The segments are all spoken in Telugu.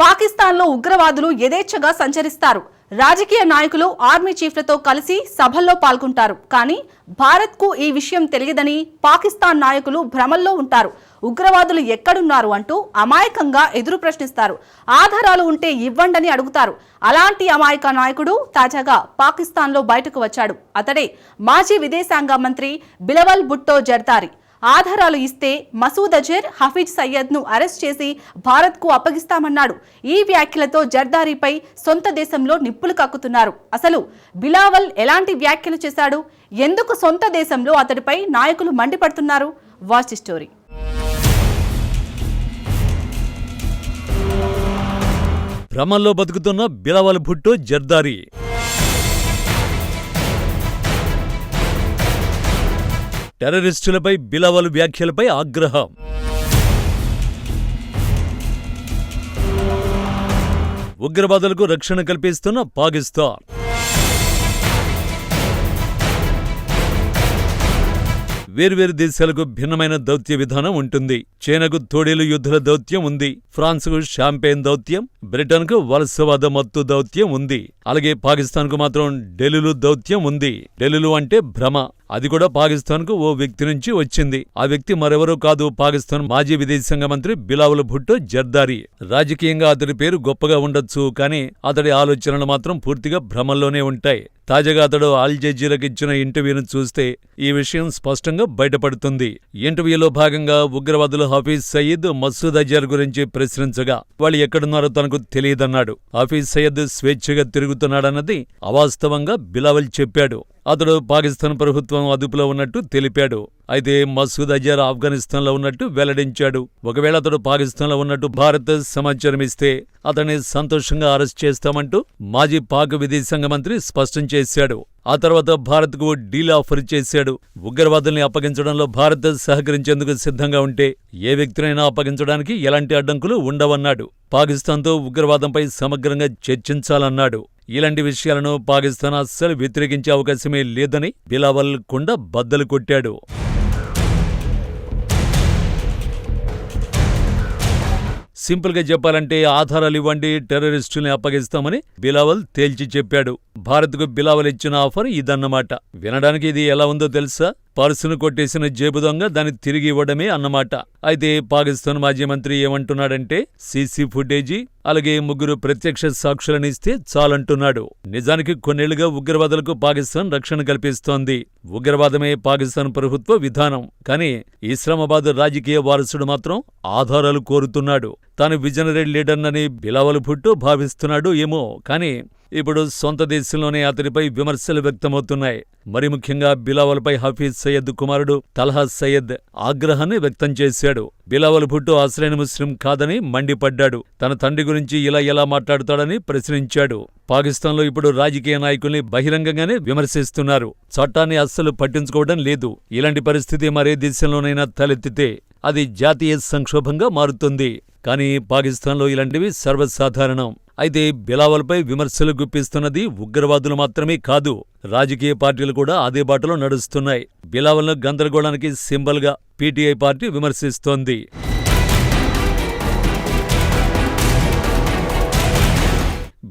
పాకిస్తాన్లో ఉగ్రవాదులు యథేచ్ఛగా సంచరిస్తారు. రాజకీయ నాయకులు ఆర్మీ చీఫ్లతో కలిసి సభల్లో పాల్గొంటారు. కానీ భారత్కు ఈ విషయం తెలియదని పాకిస్తాన్ నాయకులు భ్రమల్లో ఉంటారు. ఉగ్రవాదులు ఎక్కడున్నారు అంటూ అమాయకంగా ఎదురు ప్రశ్నిస్తారు. ఆధారాలు ఉంటే ఇవ్వండని అడుగుతారు. అలాంటి అమాయక నాయకుడు తాజాగా పాకిస్తాన్లో బయటకు వచ్చాడు. అతడే మాజీ విదేశాంగ మంత్రి బిలవల్ భుట్టో జర్దారీ. ఆధారాలు ఇస్తే మసూద్ అజర్, హఫీజ్ సయ్యద్ను అరెస్ట్ చేసి భారత్కు అప్పగిస్తామన్నాడు. ఈ వ్యాఖ్యలతో జర్దారీపై సొంత దేశంలో నిప్పులు కక్కుతున్నారు. అసలు బిలావల్ ఎలాంటి వ్యాఖ్యలు చేశాడు? ఎందుకు సొంత దేశంలో అతడిపై నాయకులు మండిపడుతున్నారు? Watch story. భ్రమంలో బతుకుతున్న బిలావల్ భుట్టో జర్దారీ. టెర్రరిస్టులపై బిలావల్ వ్యాఖ్యలపై ఆగ్రహం. ఉగ్రవాదులకు రక్షణ కల్పిస్తున్న పాకిస్తాన్. వేర్వేరు దేశాలకు భిన్నమైన దౌత్య విధానం ఉంటుంది. చైనాకు తోడేలు యుద్ధుల దౌత్యం ఉంది. ఫ్రాన్స్కు షాంపెయిన్ దౌత్యం, బ్రిటన్కు వలసవాద మత్తు దౌత్యం ఉంది. అలాగే పాకిస్తాన్కు మాత్రం డెలులు దౌత్యం ఉంది. డెలులు అంటే భ్రమ. అది కూడా పాకిస్తాన్కు ఓ వ్యక్తి నుంచి వచ్చింది. ఆ వ్యక్తి మరెవరూ కాదు, పాకిస్తాన్ మాజీ విదేశాంగ మంత్రి బిలావల్ భుట్టో జర్దారీ. రాజకీయంగా అతడి పేరు గొప్పగా ఉండొచ్చు, కానీ అతడి ఆలోచనలు మాత్రం పూర్తిగా భ్రమల్లోనే ఉంటాయి. తాజాగా అతడు అల్ జజీరాకి ఇచ్చిన ఇంటర్వ్యూను చూస్తే ఈ విషయం స్పష్టంగా బయటపడుతుంది. ఇంటర్వ్యూలో భాగంగా ఉగ్రవాదులు హఫీజ్ సయీద్, మసూద్ అజర్ గురించి ప్రశ్నించగా వాళ్ళు ఎక్కడున్నారో తనకు తెలియదన్నాడు. హఫీజ్ సయీద్ స్వేచ్ఛగా తిరుగుతున్నాడన్నది అవాస్తవంగా బిలావల్ చెప్పాడు. అతడు పాకిస్తాన్ ప్రభుత్వం అదుపులో ఉన్నట్టు తెలిపాడు. అయితే మసూద్ అజర్ ఆఫ్ఘనిస్తాన్లో ఉన్నట్టు వెల్లడించాడు. ఒకవేళ అతడు పాకిస్తాన్లో ఉన్నట్టు భారత్ సమాచారం ఇస్తే అతన్ని సంతోషంగా అరెస్ట్ చేస్తామంటూ మాజీ పాక్ విదేశాంగ మంత్రి స్పష్టం చేశాడు. ఆ తర్వాత భారత్కు డీల్ ఆఫర్ చేశాడు. ఉగ్రవాదుల్ని అప్పగించడంలో భారత్ సహకరించేందుకు సిద్ధంగా ఉంటే ఏ వ్యక్తినైనా అప్పగించడానికి ఎలాంటి అడ్డంకులు ఉండవన్నాడు. పాకిస్తాన్తో ఉగ్రవాదంపై సమగ్రంగా చర్చించాలన్నాడు. ఇలాంటి విషయాలను పాకిస్తాన్ అస్సలు వ్యతిరేకించే అవకాశమే లేదని బిలావల్ కుండ బద్దలు కొట్టాడు. సింపుల్గా చెప్పాలంటే ఆధారాలు ఇవ్వండి, టెర్రరిస్టుల్ని అప్పగిస్తామని బిలావల్ తేల్చి చెప్పాడు. భారత్కు బిలావల్ ఇచ్చిన ఆఫర్ ఇదన్నమాట. వినడానికి ఇది ఎలా ఉందో తెలుసా? పర్సును కొట్టేసిన జేబు దొంగ దాన్ని తిరిగి ఇవ్వడమే అన్నమాట. అయితే పాకిస్తాన్ మాజీ మంత్రి ఏమంటున్నాడంటే సీసీ ఫుటేజీ, అలాగే 3 ప్రత్యక్ష సాక్షులనిస్తే చాలంటున్నాడు. నిజానికి కొన్నేళ్లుగా ఉగ్రవాదులకు పాకిస్తాన్ రక్షణ కల్పిస్తోంది. ఉగ్రవాదమే పాకిస్తాన్ ప్రభుత్వ విధానం. కానీ ఇస్లామాబాద్ రాజకీయ వారసుడు మాత్రం ఆధారాలు కోరుతున్నాడు. తాను విజనరీ లీడర్నని బిలావల్ భుట్టో భావిస్తున్నాడు ఏమో, కానీ ఇప్పుడు సొంత దేశంలోనే అతడిపై విమర్శలు వ్యక్తమవుతున్నాయి. మరి ముఖ్యంగా బిలావల్పై హఫీజ్ సయ్యద్ కుమారుడు తల్హా సయ్యద్ ఆగ్రహాన్ని వ్యక్తం చేశాడు. బిలావల్ భుట్టో అసలైన ముస్లిం కాదని మండిపడ్డాడు. తన తండ్రి గురించి ఇలా ఎలా మాట్లాడుతాడని ప్రశ్నించాడు. పాకిస్తాన్లో ఇప్పుడు రాజకీయ నాయకుల్ని బహిరంగంగానే విమర్శిస్తున్నారు. చట్టాన్ని అస్సలు పట్టించుకోవడం లేదు. ఇలాంటి పరిస్థితి మరే దేశంలోనైనా తలెత్తితే అది జాతీయ సంక్షోభంగా మారుతుంది. కానీ పాకిస్తాన్లో ఇలాంటివి సర్వసాధారణం. అయితే బిలావల్పై విమర్శలు గుప్పిస్తున్నది ఉగ్రవాదులు మాత్రమే కాదు, రాజకీయ పార్టీలు కూడా అదే బాటలో నడుస్తున్నాయి. బిలావల్ను గందరగోళానికి సింబల్గా పీటీఐ పార్టీ విమర్శిస్తోంది.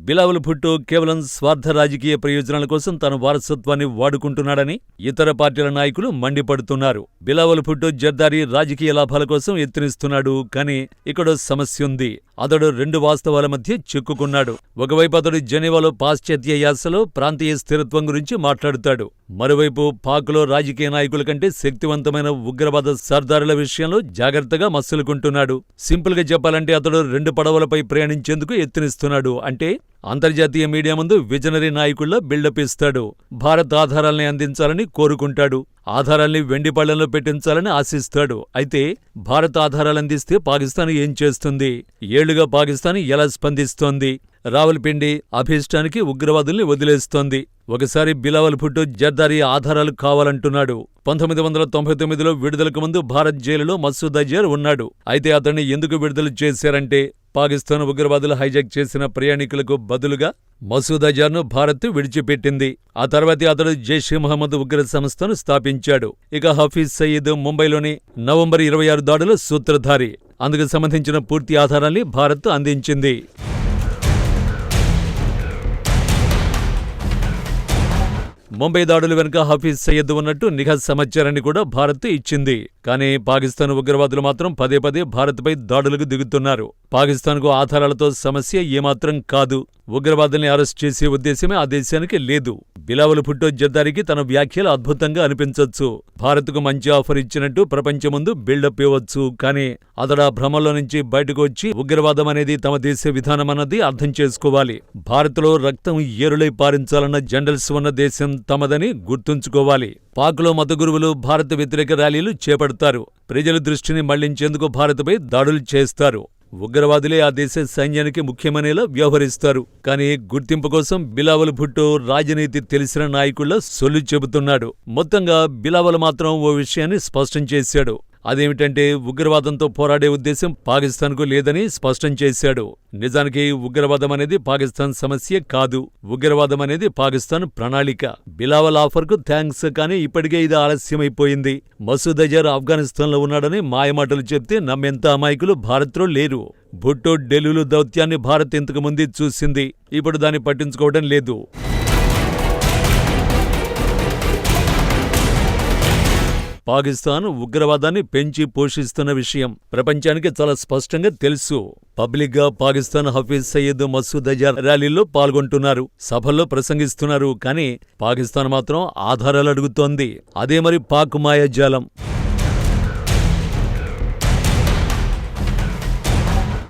బిలావల్ భుట్టో కేవలం స్వార్థ రాజకీయ ప్రయోజనాల కోసం తన వారసత్వాన్ని వాడుకుంటున్నాడని ఇతర పార్టీల నాయకులు మండిపడుతున్నారు. బిలావల్ భుట్టో జర్దారీ రాజకీయ లాభాల కోసం ఎత్తునిస్తున్నాడు. కానీ ఇక్కడ సమస్య ఉంది. అతడు 2 వాస్తవాల మధ్య చిక్కుకున్నాడు. ఒకవైపు అతడు జెనీవాలో పాశ్చాత్య యాసలో ప్రాంతీయ స్థిరత్వం గురించి మాట్లాడుతాడు. మరోవైపు పాక్లో రాజకీయ నాయకుల కంటే శక్తివంతమైన ఉగ్రవాద సర్దారుల విషయంలో జాగ్రత్తగా మసులుకుంటున్నాడు. సింపుల్గా చెప్పాలంటే అతడు 2 పడవలపై ప్రయాణించేందుకు ఎత్తునిస్తున్నాడు. అంటే అంతర్జాతీయ మీడియా ముందు విజనరీ నాయకుల్లా బిల్డప్ ఇస్తాడు. భారత్ ఆధారాల్ని అందించాలని కోరుకుంటాడు. ఆధారాల్ని వెండి పళ్లెంలో పెట్టించాలని ఆశిస్తాడు. అయితే భారత్ ఆధారాలందిస్తే పాకిస్తాన్ ఏం చేస్తుంది? ఏళ్లుగా పాకిస్తాన్ ఎలా స్పందిస్తోంది? రావల్పిండి అభీష్టానికి ఉగ్రవాదుల్ని వదిలేస్తోంది. ఒకసారి బిలావల్ భుట్టో జర్దారీ ఆధారాలు కావాలంటున్నాడు. 1999లో విడుదలకు ముందు భారత్ జైలులో మసూద్ అజర్ ఉన్నాడు. అయితే అతన్ని ఎందుకు విడుదల చేశారంటే పాకిస్తాన్ ఉగ్రవాదులు హైజాక్ చేసిన ప్రయాణికులకు బదులుగా మసూద్ అజర్ను భారత్ విడిచిపెట్టింది. ఆ తర్వాతే అతడు జైషే మహమ్మద్ ఉగ్ర సంస్థను స్థాపించాడు. ఇక హఫీజ్ సయీద్ ముంబైలోని నవంబర్ 26 దాడుల సూత్రధారి. అందుకు సంబంధించిన పూర్తి ఆధారాల్ని భారత్ అందించింది. ముంబై దాడుల వెనుక హఫీజ్ సయ్యద్ ఉన్నట్టు నిఘా సమాచారాన్ని కూడా భారత్ ఇచ్చింది. కానీ పాకిస్తాన్ ఉగ్రవాదులు మాత్రం పదే పదే భారత్పై దాడులకు దిగుతున్నారు. పాకిస్తాన్కు ఆధారాలతో సమస్య ఏమాత్రం కాదు. ఉగ్రవాదుల్ని అరెస్ట్ చేసే ఉద్దేశమే ఆ దేశానికి లేదు. బిలావల్ భుట్టో జర్దారికి తన వ్యాఖ్యలు అద్భుతంగా అనిపించొచ్చు. భారత్కు మంచి ఆఫర్ ఇచ్చినట్టు ప్రపంచం ముందు బిల్డప్ ఇవ్వచ్చు. కానీ అతడా భ్రమంలో నుంచి బయటకు వచ్చి ఉగ్రవాదం అనేది తమ దేశ విధానమన్నది అర్థం చేసుకోవాలి. భారత్లో రక్తం ఏరులై పారించాలన్న జనరల్స్ ఉన్న దేశం తమదని గుర్తుంచుకోవాలి. పాక్లో మత గురువులు భారత వ్యతిరేక ర్యాలీలు చేపడతారు. ప్రజల దృష్టిని మళ్లించేందుకు భారత్పై దాడులు చేస్తారు. ఉగ్రవాదులే ఆ దేశ సైన్యానికి ముఖ్యమనేలా వ్యవహరిస్తారు. కానీ గుర్తింపు కోసం బిలావల్ భుట్టో రాజనీతి తెలిసిన నాయకుళ్ల సొల్లు చెబుతున్నాడు. మొత్తంగా బిలావల్ మాత్రం ఓ విషయాన్ని స్పష్టం చేశాడు. అదేమిటంటే ఉగ్రవాదంతో పోరాడే ఉద్దేశం పాకిస్తాన్కు లేదని స్పష్టం చేశాడు. నిజానికి ఉగ్రవాదం అనేది పాకిస్తాన్ సమస్య కాదు. ఉగ్రవాదం అనేది పాకిస్తాన్ ప్రణాళిక. బిలావల్ ఆఫర్కు థ్యాంక్స్, కానీ ఇప్పటికే ఇది ఆలస్యమైపోయింది. మసూద్ అజర్ ఆఫ్ఘనిస్తాన్లో ఉన్నాడని మాయమాటలు చెప్తే నమ్మేంత అమాయకులు భారత్లో లేరు. భుట్టో ఢిల్లీలో దౌత్యాన్ని భారత్ ఇంతకు ముందే చూసింది. ఇప్పుడు దాన్ని పట్టించుకోవడం లేదు. పాకిస్తాన్ ఉగ్రవాదాన్ని పెంచి పోషిస్తున్న విషయం ప్రపంచానికి చాలా స్పష్టంగా తెలుసు. పబ్లిక్గా పాకిస్తాన్ హఫీజ్ సయ్యద్, మసూద్ అజర్ ర్యాలీల్లో పాల్గొంటున్నారు, సభల్లో ప్రసంగిస్తున్నారు. కానీ పాకిస్తాన్ మాత్రం ఆధారాలు అడుగుతోంది. అదే మరి పాక్ మాయాజాలం.